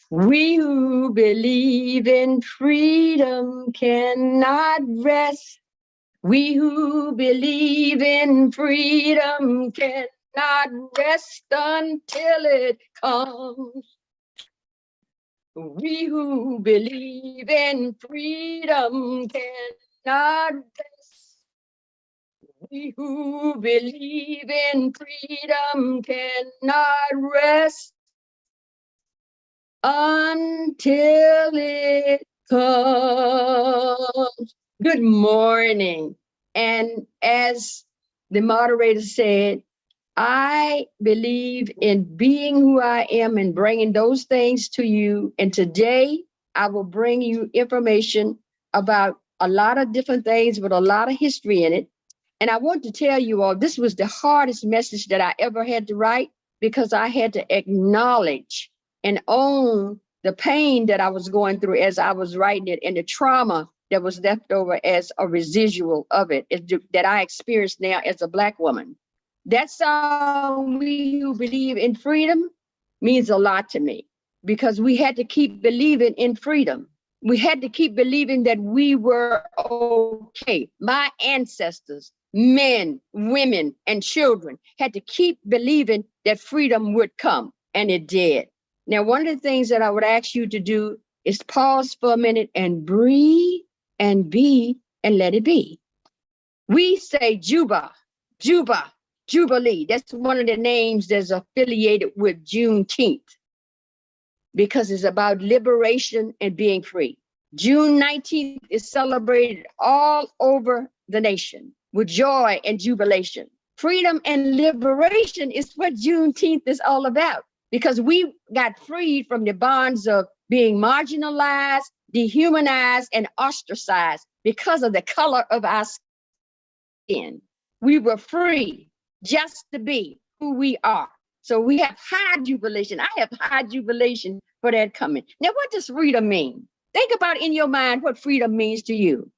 We who believe in freedom cannot rest. We who believe in freedom cannot rest until it comes. We who believe in freedom cannot rest. We who believe in freedom cannot rest until it comes. Good morning. And as the moderator said, I believe in being who I am and bringing those things to you. And today I will bring you information about a lot of different things with a lot of history in it. And I want to tell you all, this was the hardest message that I ever had to write, because I had to acknowledge and own the pain that I was going through as I was writing it, and the trauma that was left over as a residual of it that I experienced now as a Black woman. That song, We Who Believe in Freedom, means a lot to me, because we had to keep believing in freedom. We had to keep believing that we were okay. My ancestors, men, women, and children, had to keep believing that freedom would come, and it did. Now, one of the things that I would ask you to do is pause for a minute and breathe and be and let it be. We say Juba, Juba, Jubilee. That's one of the names that's affiliated with Juneteenth, because it's about liberation and being free. June 19th is celebrated all over the nation with joy and jubilation. Freedom and liberation is what Juneteenth is all about, because we got freed from the bonds of being marginalized, dehumanized, and ostracized because of the color of our skin. We were free just to be who we are. So we have high jubilation. I have high jubilation for that coming. Now, what does freedom mean? Think about in your mind what freedom means to you.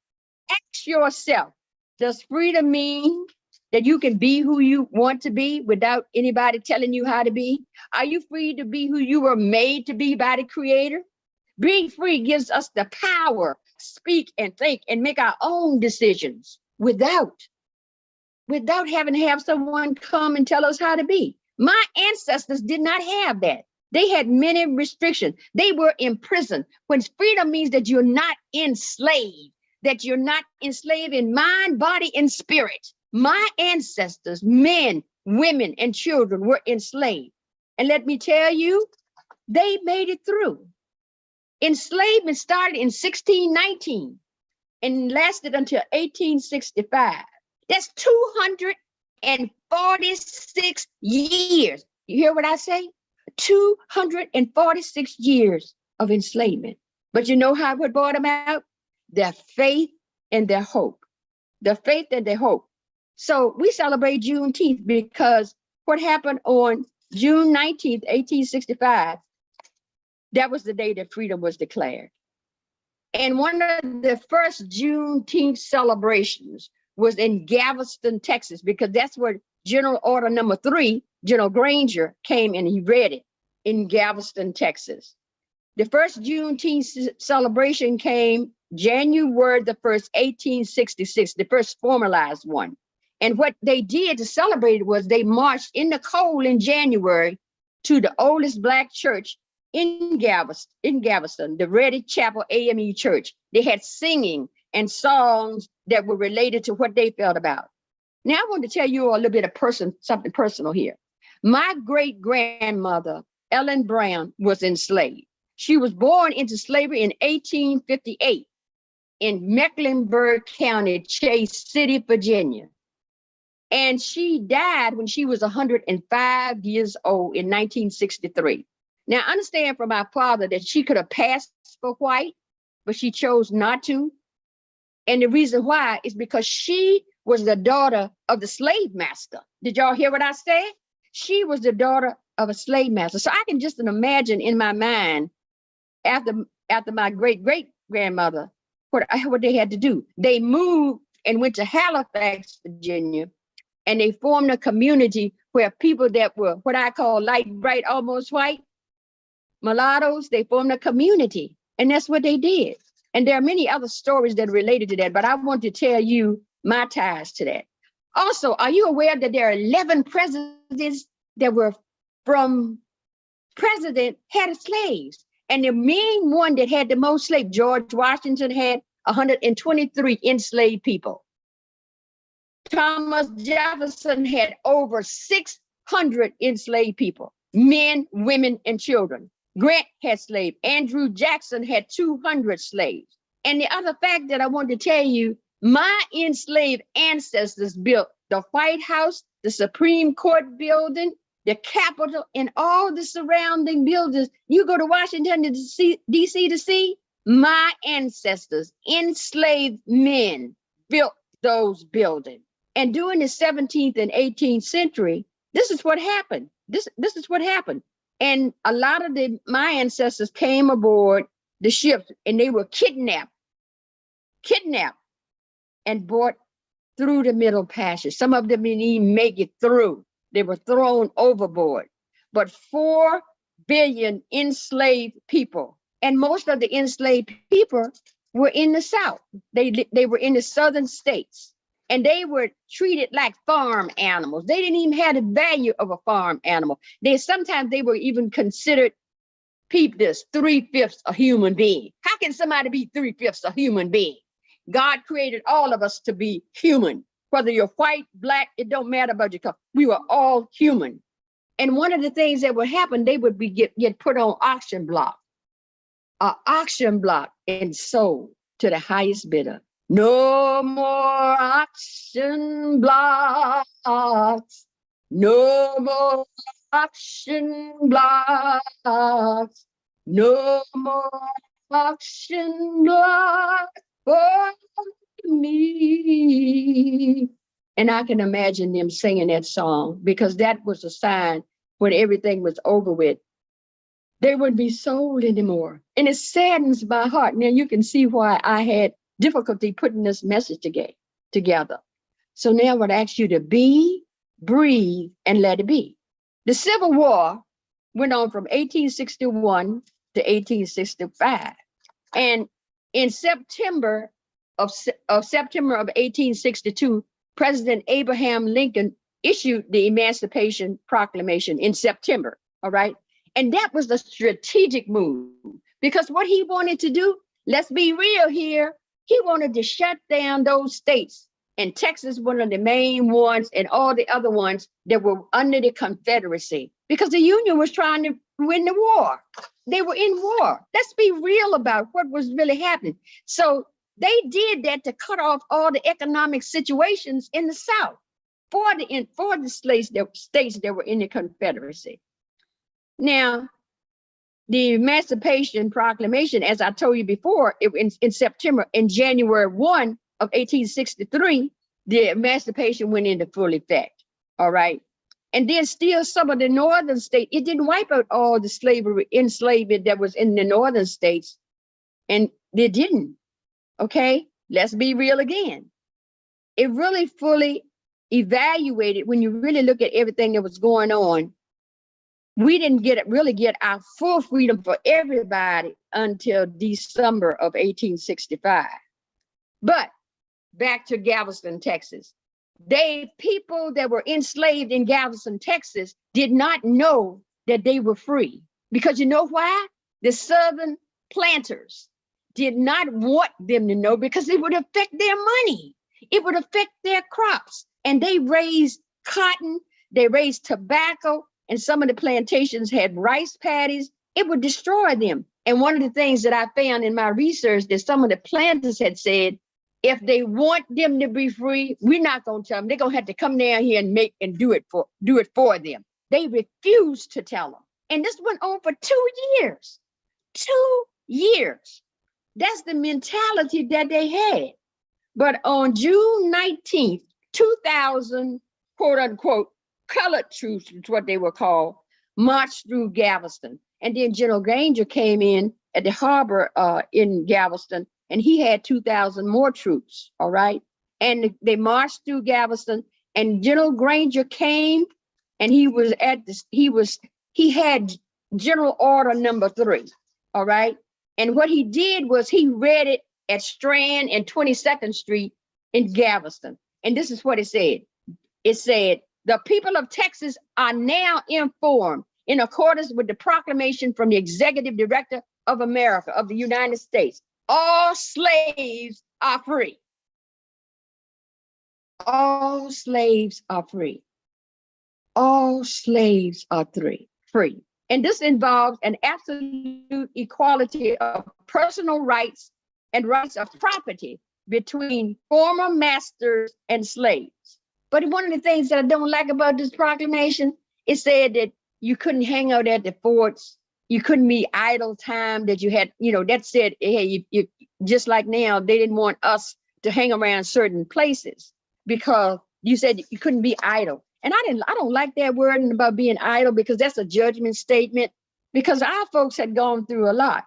Ask yourself, does freedom mean that you can be who you want to be without anybody telling you how to be? Are you free to be who you were made to be by the Creator? Being free gives us the power to speak and think and make our own decisions without having to have someone come and tell us how to be. My ancestors did not have that. They had many restrictions. They were imprisoned. When freedom means that you're not enslaved, that you're not enslaved in mind, body, and spirit. My ancestors, men, women, and children were enslaved. And let me tell you, they made it through. Enslavement started in 1619 and lasted until 1865. That's 246 years. You hear what I say? 246 years of enslavement. But you know how it brought them out? Their faith and their hope. The faith and their hope. So we celebrate Juneteenth because what happened on June 19th, 1865, that was the day that freedom was declared. And one of the first Juneteenth celebrations was in Galveston, Texas, because that's where General Order Number 3, General Granger, came and he read it in Galveston, Texas. The first Juneteenth celebration came January the 1st, 1866, the first formalized one. And what they did to celebrate it was they marched in the cold in January to the oldest Black church in Galveston, the Ready Chapel AME Church. They had singing and songs that were related to what they felt about. Now I want to tell you a little bit of something personal here. My great-grandmother, Ellen Brown, was enslaved. She was born into slavery in 1858 in Mecklenburg County, Chase City, Virginia. And she died when she was 105 years old in 1963. Now, understand from my father that she could have passed for white, but she chose not to. And the reason why is because she was the daughter of the slave master. Did y'all hear what I said? She was the daughter of a slave master. So I can just imagine in my mind, after my great-great-grandmother, what they had to do. They moved and went to Halifax, Virginia, and they formed a community where people that were what I call light, bright, almost white, mulattoes, they formed a community, and that's what they did. And there are many other stories that are related to that, but I want to tell you my ties to that. Also, are you aware that there are 11 presidents that were from president had slaves? And the main one that had the most slaves, George Washington, had 123 enslaved people. Thomas Jefferson had over 600 enslaved people, men, women, and children. Grant had slaves. Andrew Jackson had 200 slaves. And the other fact that I want to tell you, my enslaved ancestors built the White House, the Supreme Court building, the Capitol, and all the surrounding buildings. You go to Washington, D.C. to see, my ancestors, enslaved men, built those buildings. And during the 17th and 18th century, this is what happened. This is what happened. And a lot of my ancestors came aboard the ships, and they were kidnapped and brought through the Middle Passage. Some of them didn't even make it through. They were thrown overboard. But 4 billion enslaved people, and most of the enslaved people were in the South. They were in the southern states, and they were treated like farm animals. They didn't even have the value of a farm animal. Sometimes they were even considered, peep this, 3/5 a human being. How can somebody be 3/5 a human being? God created all of us to be human. Whether you're white, black, it don't matter about your color. We were all human. And one of the things that would happen, they would get put on auction block. An auction block and sold to the highest bidder. No more auction blocks. No more auction blocks. No more auction blocks for me. And I can imagine them singing that song, because that was a sign when everything was over with. They wouldn't be sold anymore. And it saddens my heart. Now you can see why I had difficulty putting this message together. So now I would ask you to be, breathe, and let it be. The Civil War went on from 1861 to 1865. And in September of 1862, President Abraham Lincoln issued the Emancipation Proclamation in September, all right? And that was a strategic move, because what he wanted to do, let's be real here, he wanted to shut down those states, and Texas, one of the main ones, and all the other ones that were under the Confederacy, because the Union was trying to win the war. They were in war. Let's be real about what was really happening. So they did that to cut off all the economic situations in the South for the states that were in the Confederacy. Now, the Emancipation Proclamation, as I told you before, in September, in January 1 of 1863, the emancipation went into full effect, all right? And then still some of the northern states, it didn't wipe out all the enslavement that was in the northern states, and it didn't, okay? Let's be real again. It really fully evaluated, when you really look at everything that was going on, we didn't really get our full freedom for everybody until December of 1865. But back to Galveston, Texas. People that were enslaved in Galveston, Texas, did not know that they were free. Because you know why? The Southern planters did not want them to know, because it would affect their money. It would affect their crops. And they raised cotton, they raised tobacco, and some of the plantations had rice paddies. It would destroy them. And one of the things that I found in my research, that some of the planters had said, if they want them to be free, we're not going to tell them. They're going to have to come down here and do it for them. They refused to tell them. And this went on for 2 years. 2 years. That's the mentality that they had. But on June 19th, 2000, quote unquote, colored troops, is what they were called, marched through Galveston. And then General Granger came in at the harbor in Galveston, and he had 2,000 more troops, all right? And they marched through Galveston, and General Granger came, and he had General Order number 3. All right. And what he did was he read it at Strand and 22nd Street in Galveston. And this is what it said. It said, the people of Texas are now informed in accordance with the proclamation from the Executive Director of America, of the United States. All slaves are free. All slaves are free. All slaves are free. And this involves an absolute equality of personal rights and rights of property between former masters and slaves. But one of the things that I don't like about this proclamation, it said that you couldn't hang out at the forts. You couldn't be idle time, that you had, that said, hey, you just like now, they didn't want us to hang around certain places because you said you couldn't be idle. And I don't like that word about being idle, because that's a judgment statement, because our folks had gone through a lot,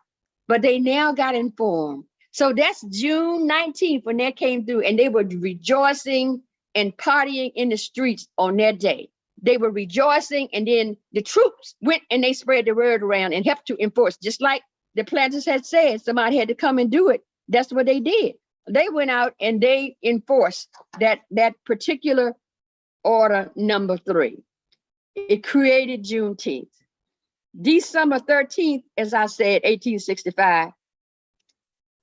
but they now got informed. So that's June 19th when that came through, and they were rejoicing and partying in the streets on that day. They were rejoicing, and then the troops went and they spread the word around and helped to enforce, just like the planters had said, somebody had to come and do it. That's what they did. They went out and they enforced that particular Order number 3. It created Juneteenth. December 13th, as I said, 1865.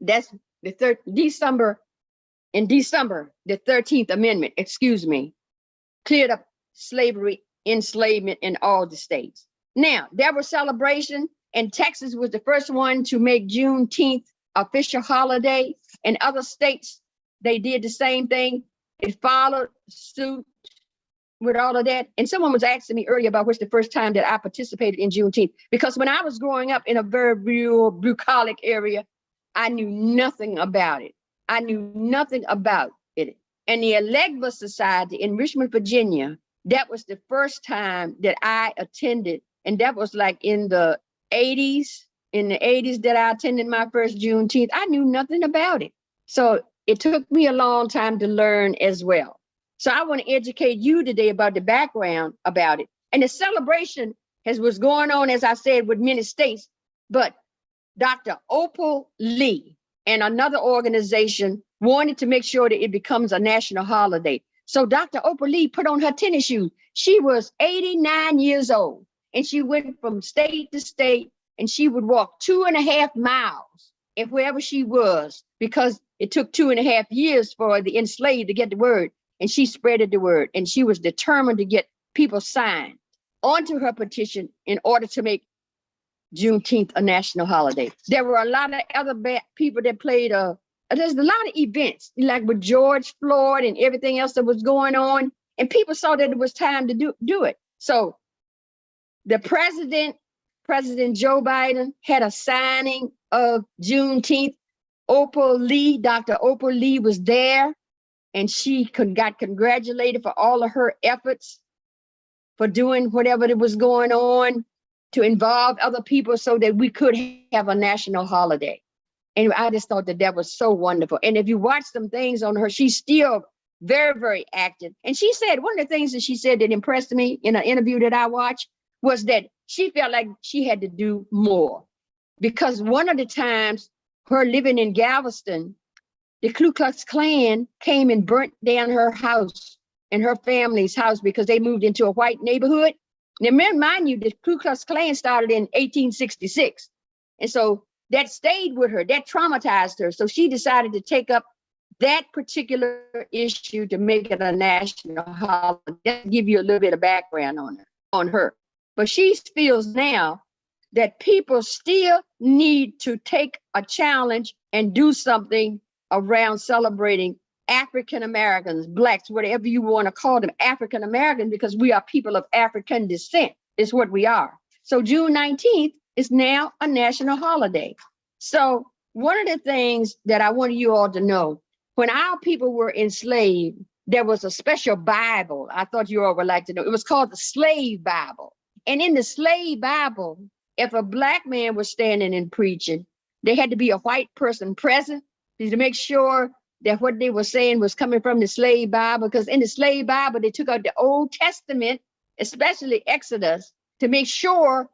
That's the December, the 13th Amendment, cleared up slavery, enslavement in all the states. Now, there was celebration, and Texas was the first one to make Juneteenth official holiday, and other states, they did the same thing. It followed suit with all of that. And someone was asking me earlier about what's the first time that I participated in Juneteenth, because when I was growing up in a very rural, bucolic area, I knew nothing about it. I knew nothing about it. And the Elegba Society in Richmond, Virginia, that was the first time that I attended. And that was like in the 80s, that I attended my first Juneteenth. I knew nothing about it. So it took me a long time to learn as well. So I want to educate you today about the background about it. And the celebration was going on, as I said, with many states, but Dr. Opal Lee and another organization wanted to make sure that it becomes a national holiday. So Dr. Opal Lee put on her tennis shoes. She was 89 years old, and she went from state to state, and she would walk 2.5 miles and wherever she was, because it took 2.5 years for the enslaved to get the word. And she spreaded the word, and she was determined to get people signed onto her petition in order to make Juneteenth a national holiday. There were a lot of other people that played. There's a lot of events, like with George Floyd and everything else that was going on, and people saw that it was time to do it. So the President Joe Biden had a signing of Juneteenth. Dr. Opal Lee was there. And she got congratulated for all of her efforts for doing whatever that was going on to involve other people so that we could have a national holiday. And I just thought that was so wonderful. And if you watch some things on her, she's still very, very active. And she said, one of the things that she said that impressed me in an interview that I watched was that she felt like she had to do more. Because one of the times, her living in Galveston, the Ku Klux Klan came and burnt down her house and her family's house because they moved into a white neighborhood. Now, mind you, the Ku Klux Klan started in 1866. And so that stayed with her, that traumatized her. So she decided to take up that particular issue to make it a national holiday. Just give you a little bit of background on her. But she feels now that people still need to take a challenge and do something around celebrating African Americans, Blacks, whatever you want to call them, African American, because we are people of African descent, is what we are. So June 19th is now a national holiday. So one of the things that I want you all to know, when our people were enslaved, there was a special Bible. I thought you all would like to know. It was called the Slave Bible. And in the Slave Bible, if a Black man was standing and preaching, there had to be a white person present to make sure that what they were saying was coming from the Slave Bible, because in the Slave Bible, they took out the Old Testament, especially Exodus, to make sure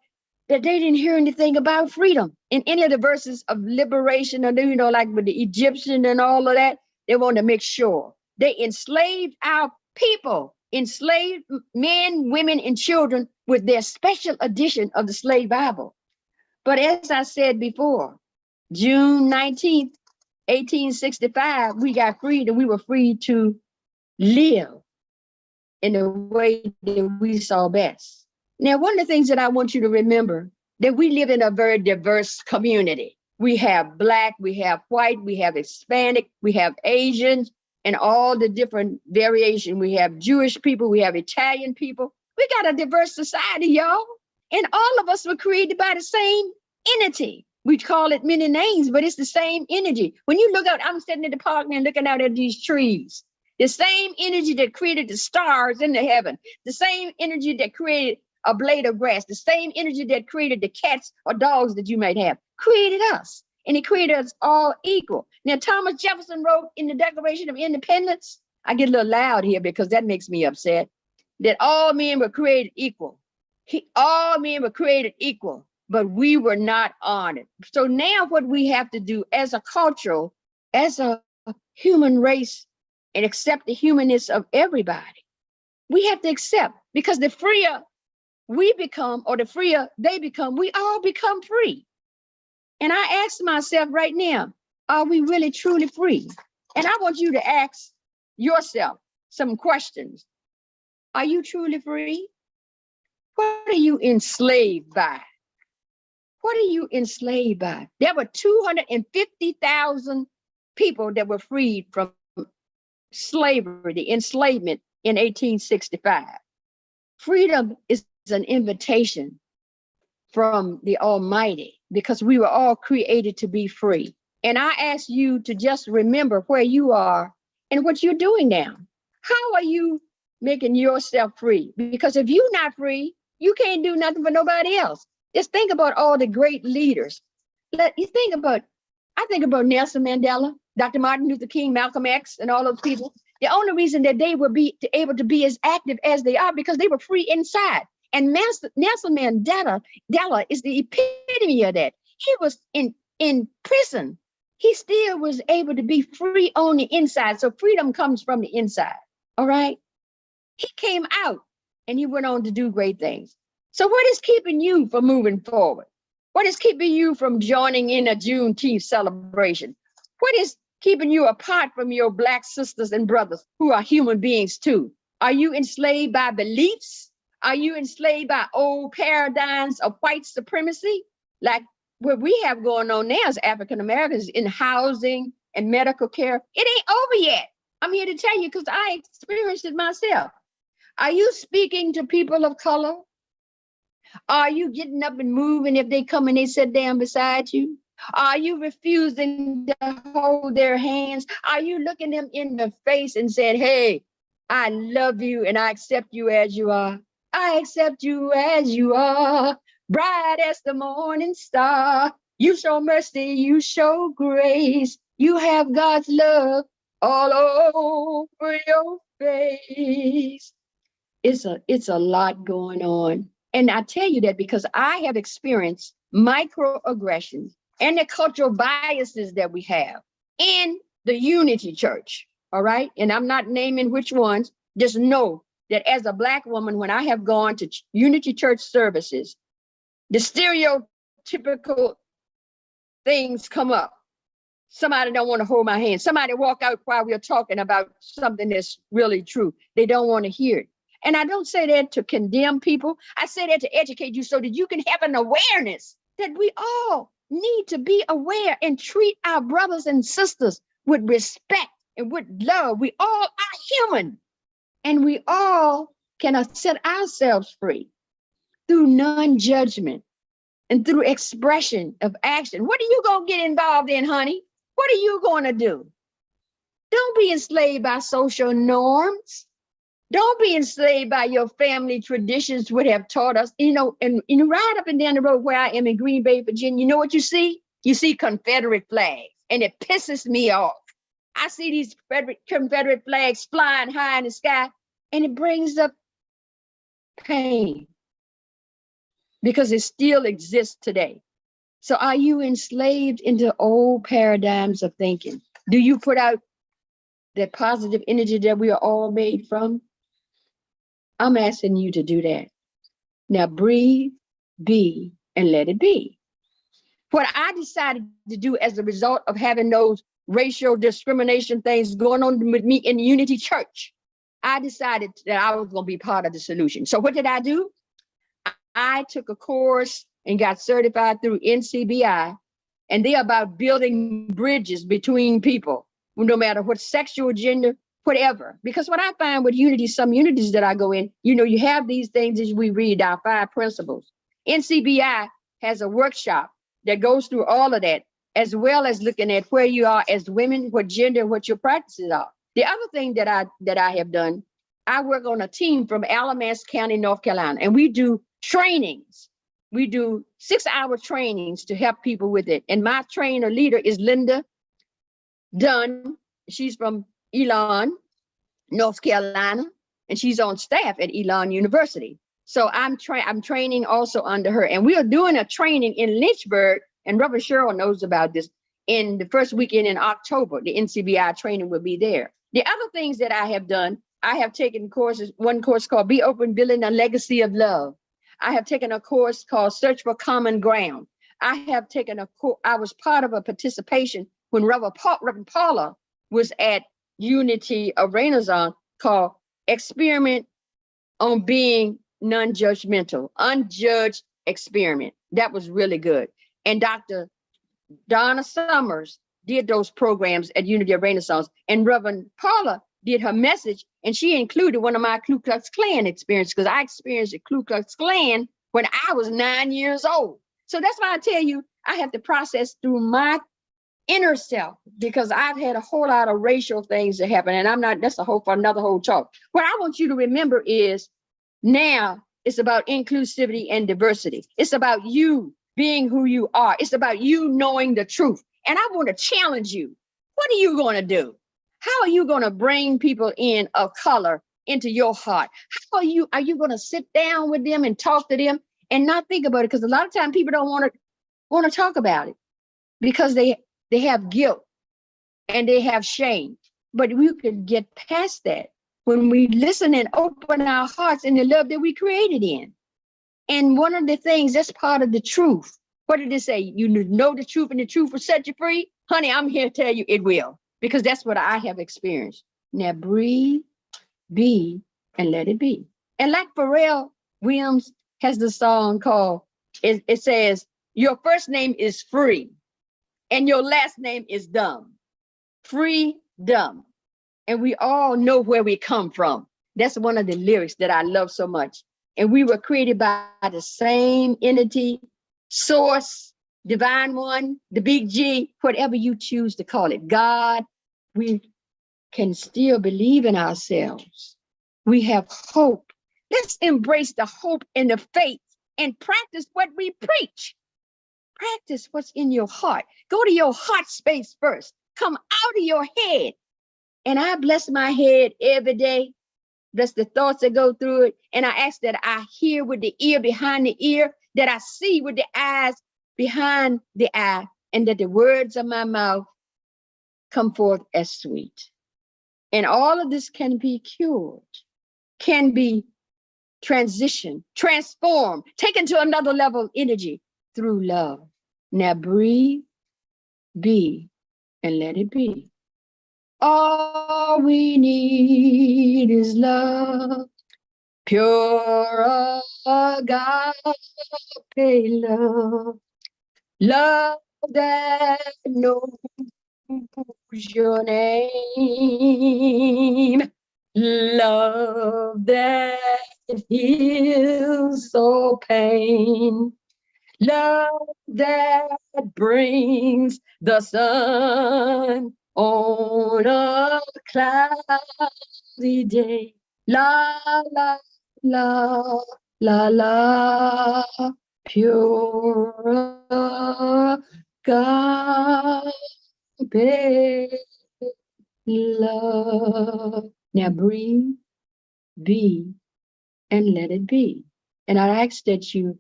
that they didn't hear anything about freedom in any of the verses of liberation, or, like with the Egyptian and all of that. They wanted to make sure they enslaved our people, enslaved men, women, and children with their special edition of the slave Bible. But as I said before, June 19th, 1865, we got freed, and we were free to live in the way that we saw best. Now, one of the things that I want you to remember, that we live in a very diverse community. We have Black, we have white, we have Hispanic, we have Asians, and all the different variation. We have Jewish people, we have Italian people. We got a diverse society, y'all. And all of us were created by the same entity. We call it many names, but it's the same energy. When you look out, I'm sitting in the park and looking out at these trees. The same energy that created the stars in the heaven, the same energy that created a blade of grass, the same energy that created the cats or dogs that you might have, created us. And he created us all equal. Now, Thomas Jefferson wrote in the Declaration of Independence, I get a little loud here because that makes me upset, that all men were created equal. All men were created equal, but we were not honored. So now what we have to do as a culture, as a human race, and accept the humanness of everybody. We have to accept, because the freer we become, or the freer they become, we all become free. And I ask myself right now, are we really truly free? And I want you to ask yourself some questions. Are you truly free? What are you enslaved by? What are you enslaved by? There were 250,000 people that were freed from slavery, the enslavement in 1865. Freedom is an invitation from the Almighty, because we were all created to be free. And I ask you to just remember where you are and what you're doing now. How are you making yourself free? Because if you're not free, you can't do nothing for nobody else. Just think about all the great leaders. I think about Nelson Mandela, Dr. Martin Luther King, Malcolm X, and all those people. The only reason that they were able to be as active as they are, because they were free inside. And Nelson Mandela is the epitome of that. He was in prison. He still was able to be free on the inside. So freedom comes from the inside. All right. He came out and he went on to do great things. So what is keeping you from moving forward? What is keeping you from joining in a Juneteenth celebration? What is keeping you apart from your Black sisters and brothers who are human beings too? Are you enslaved by beliefs? Are you enslaved by old paradigms of white supremacy? Like what we have going on now as African Americans in housing and medical care. It ain't over yet. I'm here to tell you because I experienced it myself. Are you speaking to people of color? Are you getting up and moving if they come and they sit down beside you? Are you refusing to hold their hands? Are you looking them in the face and saying, hey, I love you and I accept you as you are. I accept you as you are, bright as the morning star. You show mercy, you show grace. You have God's love all over your face. It's a lot going on. And I tell you that because I have experienced microaggressions and the cultural biases that we have in the Unity Church, all right? And I'm not naming which ones. Just know that as a Black woman, when I have gone to Unity Church services, the stereotypical things come up. Somebody don't want to hold my hand. Somebody walk out while we're talking about something that's really true. They don't want to hear it. And I don't say that to condemn people. I say that to educate you so that you can have an awareness that we all need to be aware and treat our brothers and sisters with respect and with love. We all are human, and we all can set ourselves free through non-judgment and through expression of action. What are you going to get involved in, honey? What are you going to do? Don't be enslaved by social norms. Don't be enslaved by your family traditions would have taught us, and right up and down the road where I am in Green Bay, Virginia, you know what you see? You see Confederate flags, and it pisses me off. I see these Confederate flags flying high in the sky, and it brings up pain. because it still exists today. So are you enslaved into old paradigms of thinking? Do you put out that positive energy that we are all made from? I'm asking you to do that. Now breathe, be, and let it be. What I decided to do as a result of having those racial discrimination things going on with me in Unity Church, I decided that I was going to be part of the solution. So what did I do? I took a course and got certified through NCBI, and they're about building bridges between people, no matter what sexual, gender, whatever. Because what I find with Unity, some unities that I go in, you have these things as we read our 5 principles. NCBI has a workshop that goes through all of that, as well as looking at where you are as women, what gender, what your practices are. The other thing that I have done, I work on a team from Alamance County, North Carolina, and we do trainings. We do 6-hour trainings to help people with it. And my trainer leader is Linda Dunn. She's from Elon, North Carolina, and she's on staff at Elon University. So I'm training also under her. And we are doing a training in Lynchburg, and Reverend Cheryl knows about this, in the first weekend in October. The NCBI training will be there. The other things that I have done, I have taken courses, one course called Be Open, Building a Legacy of Love. I have taken a course called Search for Common Ground. I have taken I was part of a participation when Reverend Paula was at Unity of Renaissance called Experiment on Being Non-Judgmental, Unjudged Experiment. That was really good. And Dr. Donna Summers did those programs at Unity of Renaissance, and Reverend Paula did her message, and she included one of my Ku Klux Klan experiences, because I experienced the Ku Klux Klan when I was 9 years old. So that's why I tell you, I have to process through my inner self, because I've had a whole lot of racial things that happen, and that's for another whole talk. What I want you to remember is now it's about inclusivity and diversity. It's about you being who you are. It's about you knowing the truth. And I want to challenge you. What are you going to do? How are you going to bring people in of color into your heart? How are you going to sit down with them and talk to them and not think about it? Because a lot of times people don't want to talk about it because they have guilt and they have shame. But we could get past that when we listen and open our hearts in the love that we created in. And one of the things, that's part of the truth. What did it say? You know the truth, and the truth will set you free. Honey, I'm here to tell you it will, because that's what I have experienced. Now breathe, be, and let it be. And like Pharrell Williams has the song called, it says, your first name is free and your last name is dumb. Free, dumb. And we all know where we come from. That's one of the lyrics that I love so much. And we were created by the same entity, source, divine one, the big G, whatever you choose to call it. God, we can still believe in ourselves. We have hope. Let's embrace the hope and the faith and practice what we preach. Practice what's in your heart. Go to your heart space first. Come out of your head. And I bless my head every day. Bless the thoughts that go through it. And I ask that I hear with the ear behind the ear, that I see with the eyes behind the eye, and that the words of my mouth come forth as sweet. And all of this can be cured, can be transitioned, transformed, taken to another level of energy through love. Now breathe, be, and let it be. All we need is love, pure agape love, love that knows your name, love that heals all pain, love that brings the sun on a cloudy day. La, la, la, la, la, pure agape love. Now breathe, be, and let it be. And I ask that you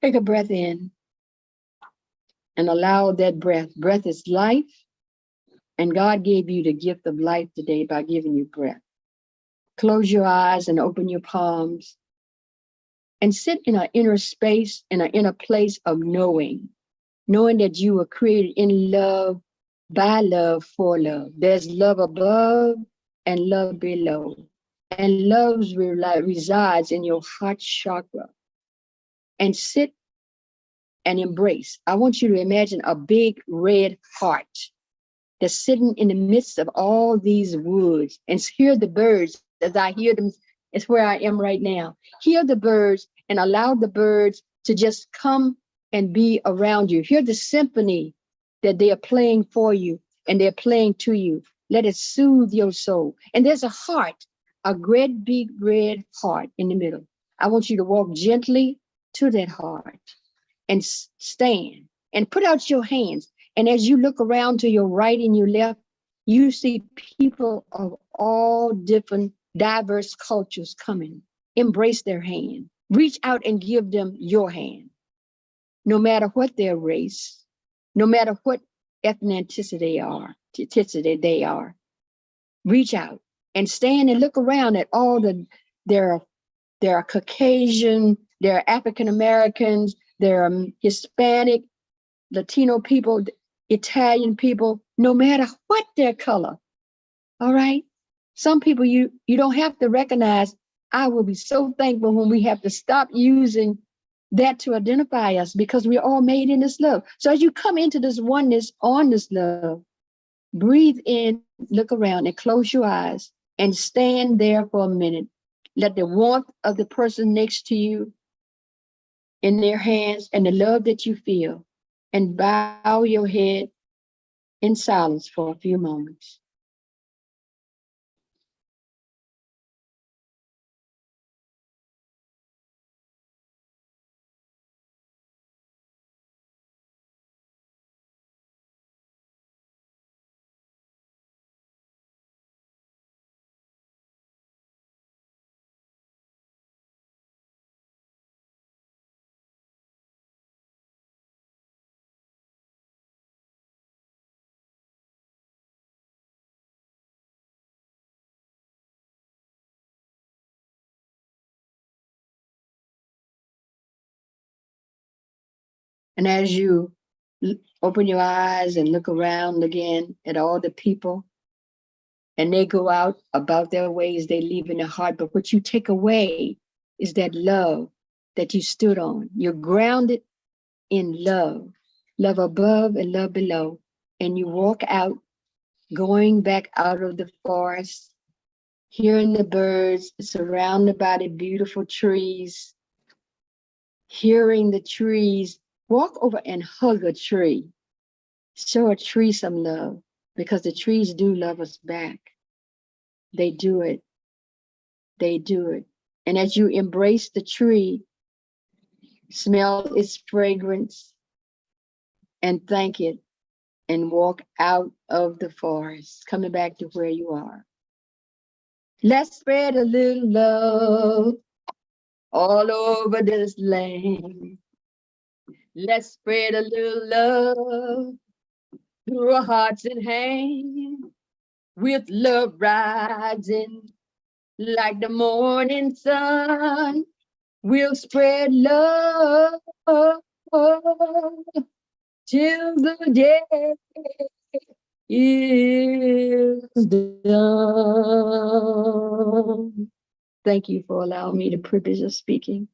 Take a breath in and allow that breath. Breath is life, and God gave you the gift of life today by giving you breath. Close your eyes and open your palms and sit in an inner space, in an inner place of knowing that you were created in love, by love, for love. There's love above and love below. And love resides in your heart chakra. And sit and embrace. I want you to imagine a big red heart that's sitting in the midst of all these woods, and hear the birds as I hear them. It's where I am right now. Hear the birds and allow the birds to just come and be around you. Hear the symphony that they are playing for you and they're playing to you. Let it soothe your soul. And there's a heart, a great big red heart in the middle. I want you to walk gently to that heart and stand and put out your hands. And as you look around to your right and your left, you see people of all different diverse cultures coming. Embrace their hand. Reach out and give them your hand. No matter what their race, no matter what ethnicity they are. Reach out and stand and look around at all there are Caucasian, there are African Americans, there are Hispanic, Latino people, Italian people, no matter what their color. All right. Some people you don't have to recognize. I will be so thankful when we have to stop using that to identify us, because we're all made in this love. So as you come into this oneness on this love, breathe in, look around, and close your eyes and stand there for a minute. Let the warmth of the person next to you in their hands and the love that you feel, and bow your head in silence for a few moments. And as you open your eyes and look around again at all the people, and they go out about their ways, they leave in their heart. But what you take away is that love that you stood on. You're grounded in love, love above and love below. And you walk out, going back out of the forest, hearing the birds, surrounded by the beautiful trees, hearing the trees. Walk over and hug a tree. Show a tree some love, because the trees do love us back. They do it. They do it. And as you embrace the tree, smell its fragrance and thank it, and walk out of the forest, coming back to where you are. Let's spread a little love all over this land. Let's spread a little love through our hearts and hands, with love rising like the morning sun. We'll spread love till the day is done. Thank you for allowing me the privilege of speaking.